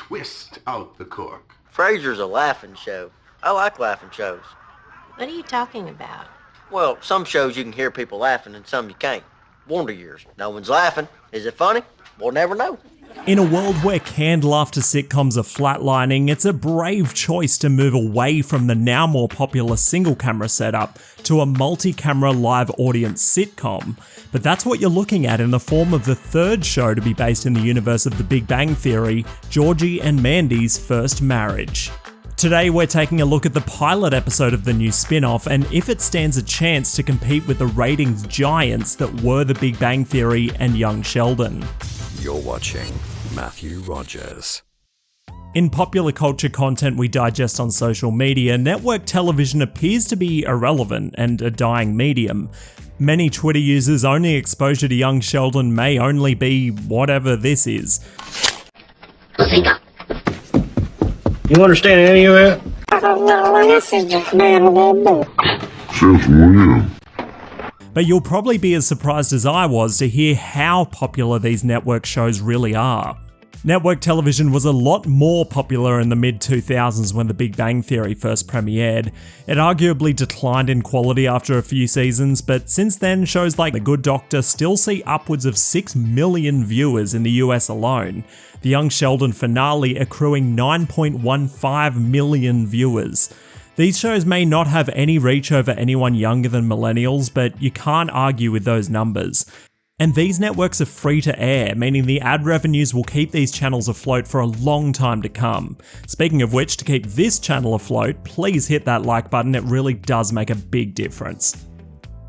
twist out the cork. Frasier's a laughing show. I like laughing shows. What are you talking about? Well, some shows you can hear people laughing and some you can't. Wonder Years. No one's laughing. Is it funny? We'll never know. In a world where canned laughter sitcoms are flatlining, it's a brave choice to move away from the now more popular single camera setup to a multi-camera live audience sitcom. But that's what you're looking at in the form of the third show to be based in the universe of The Big Bang Theory, Georgie and Mandy's First Marriage. Today we're taking a look at the pilot episode of the new spin-off and if it stands a chance to compete with the ratings giants that were The Big Bang Theory and Young Sheldon. You're watching Matthew Rogers. In popular culture content we digest on social media, network television appears to be irrelevant and a dying medium. Many Twitter users' only exposure to Young Sheldon may only be whatever this is. You understand any of that? But you'll probably be as surprised as I was to hear how popular these network shows really are. Network television was a lot more popular in the mid-2000s when The Big Bang Theory first premiered. It arguably declined in quality after a few seasons, but since then shows like The Good Doctor still see upwards of 6 million viewers in the US alone. The Young Sheldon finale accruing 9.15 million viewers. These shows may not have any reach over anyone younger than millennials, but you can't argue with those numbers. And these networks are free to air, meaning the ad revenues will keep these channels afloat for a long time to come. Speaking of which, to keep this channel afloat, please hit that like button, it really does make a big difference.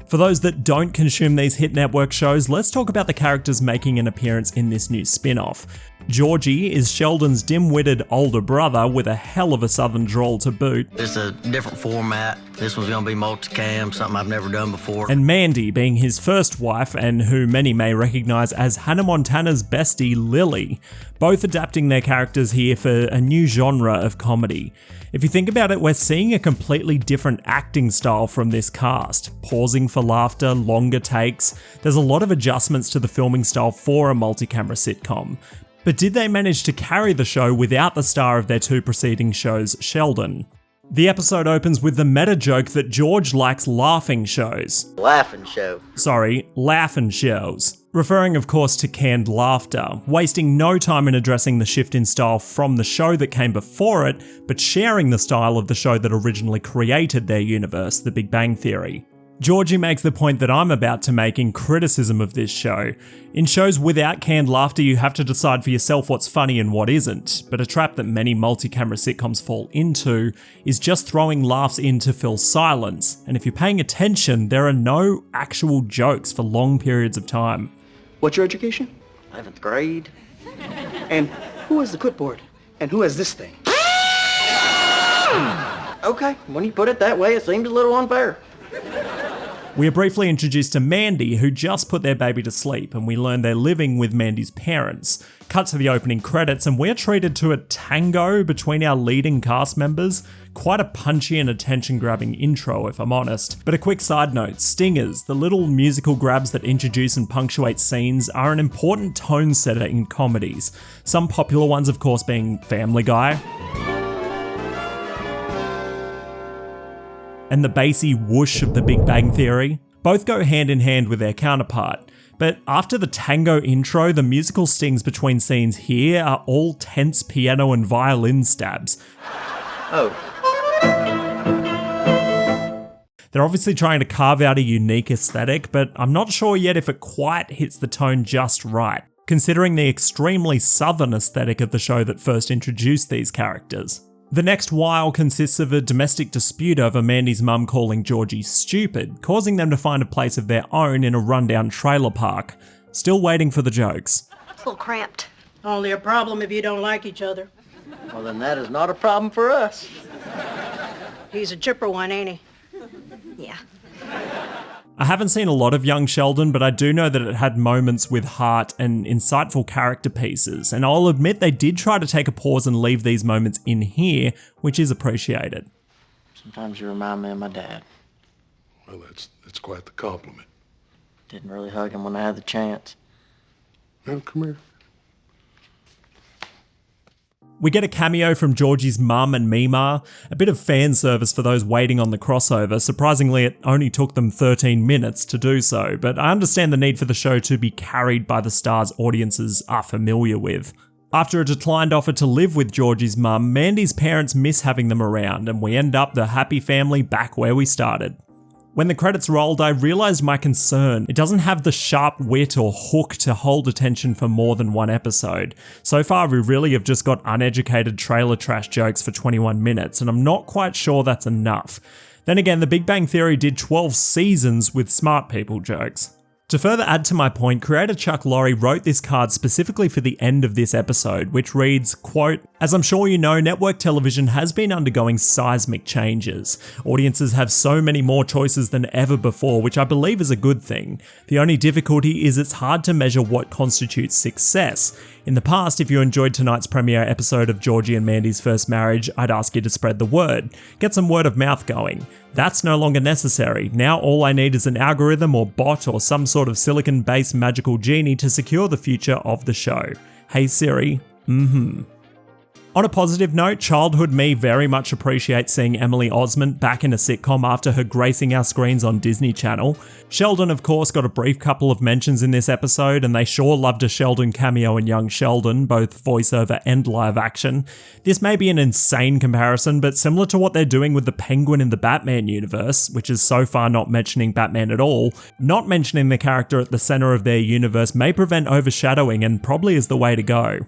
For those that don't consume these hit network shows, let's talk about the characters making an appearance in this new spin-off. Georgie is Sheldon's dim-witted older brother with a hell of a southern drawl to boot. It's a different format. This one's gonna be multicam, something I've never done before. And Mandy being his first wife and who many may recognise as Hannah Montana's bestie Lily, both adapting their characters here for a new genre of comedy. If you think about it, we're seeing a completely different acting style from this cast. Pausing for laughter, longer takes, there's a lot of adjustments to the filming style for a multi-camera sitcom. But did they manage to carry the show without the star of their two preceding shows, Sheldon? The episode opens with the meta joke that George likes laughing shows. Laughing show. Sorry, laughing shows. Referring of course to canned laughter, wasting no time in addressing the shift in style from the show that came before it, but sharing the style of the show that originally created their universe, The Big Bang Theory. Georgie makes the point that I'm about to make in criticism of this show. In shows without canned laughter, you have to decide for yourself what's funny and what isn't, but a trap that many multi-camera sitcoms fall into is just throwing laughs in to fill silence, and if you're paying attention, there are no actual jokes for long periods of time. What's your education? 11th grade. And who has the clipboard? And who has this thing? Okay, when you put it that way, it seems a little unfair. We are briefly introduced to Mandy, who just put their baby to sleep, and we learn they're living with Mandy's parents. Cut to the opening credits, and we're treated to a tango between our leading cast members. Quite a punchy and attention-grabbing intro, if I'm honest. But a quick side note, stingers, the little musical grabs that introduce and punctuate scenes, are an important tone setter in comedies. Some popular ones, of course, being Family Guy, and the bassy whoosh of The Big Bang Theory. Both go hand in hand with their counterpart. But after the tango intro, the musical stings between scenes here are all tense piano and violin stabs. Oh. They're obviously trying to carve out a unique aesthetic, but I'm not sure yet if it quite hits the tone just right, considering the extremely southern aesthetic of the show that first introduced these characters. The next while consists of a domestic dispute over Mandy's mum calling Georgie stupid, causing them to find a place of their own in a rundown trailer park. Still waiting for the jokes. It's a little cramped. Only a problem if you don't like each other. Well, then that is not a problem for us. He's a chipper one, ain't he? Yeah. I haven't seen a lot of Young Sheldon, but I do know that it had moments with heart and insightful character pieces, and I'll admit they did try to take a pause and leave these moments in here, which is appreciated. Sometimes you remind me of my dad. Well, that's quite the compliment. Didn't really hug him when I had the chance. Now, come here. We get a cameo from Georgie's mum and Mima, a bit of fan service for those waiting on the crossover. Surprisingly, it only took them 13 minutes to do so, but I understand the need for the show to be carried by the stars audiences are familiar with. After a declined offer to live with Georgie's mum, Mandy's parents miss having them around, and we end up the happy family back where we started. When the credits rolled, I realised my concern. It doesn't have the sharp wit or hook to hold attention for more than one episode. So far, we really have just got uneducated trailer trash jokes for 21 minutes, and I'm not quite sure that's enough. Then again, The Big Bang Theory did 12 seasons with smart people jokes. To further add to my point, creator Chuck Lorre wrote this card specifically for the end of this episode, which reads, quote, "As I'm sure you know, network television has been undergoing seismic changes. Audiences have so many more choices than ever before, which I believe is a good thing. The only difficulty is it's hard to measure what constitutes success. In the past, if you enjoyed tonight's premiere episode of Georgie and Mandy's first marriage, I'd ask you to spread the word. Get some word of mouth going. That's no longer necessary. Now all I need is an algorithm or bot or some sort of silicon-based magical genie to secure the future of the show. Hey Siri, On a positive note, childhood me very much appreciates seeing Emily Osment back in a sitcom after her gracing our screens on Disney Channel. Sheldon, of course, got a brief couple of mentions in this episode, and they sure loved a Sheldon cameo in Young Sheldon, both voiceover and live action. This may be an insane comparison, but similar to what they're doing with the Penguin in the Batman universe, which is so far not mentioning Batman at all, not mentioning the character at the center of their universe may prevent overshadowing and probably is the way to go.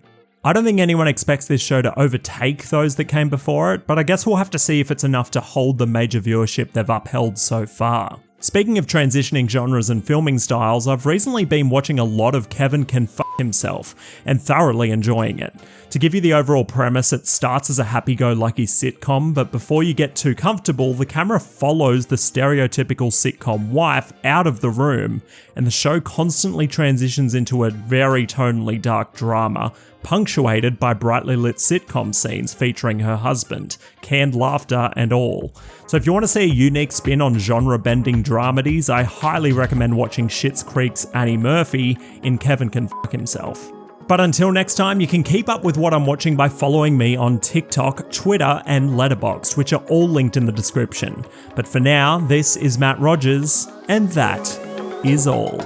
I don't think anyone expects this show to overtake those that came before it, but I guess we'll have to see if it's enough to hold the major viewership they've upheld so far. Speaking of transitioning genres and filming styles, I've recently been watching a lot of Kevin Can F*** Himself and thoroughly enjoying it. To give you the overall premise, it starts as a happy-go-lucky sitcom, but before you get too comfortable, the camera follows the stereotypical sitcom wife out of the room, and the show constantly transitions into a very tonally dark drama, punctuated by brightly lit sitcom scenes featuring her husband, canned laughter and all. So if you want to see a unique spin on genre-bending dramedies, I highly recommend watching Schitt's Creek's Annie Murphy in Kevin Can F*** Himself. But until next time, you can keep up with what I'm watching by following me on TikTok, Twitter, and Letterboxd, which are all linked in the description. But for now, this is Matt Rogers, and that is all.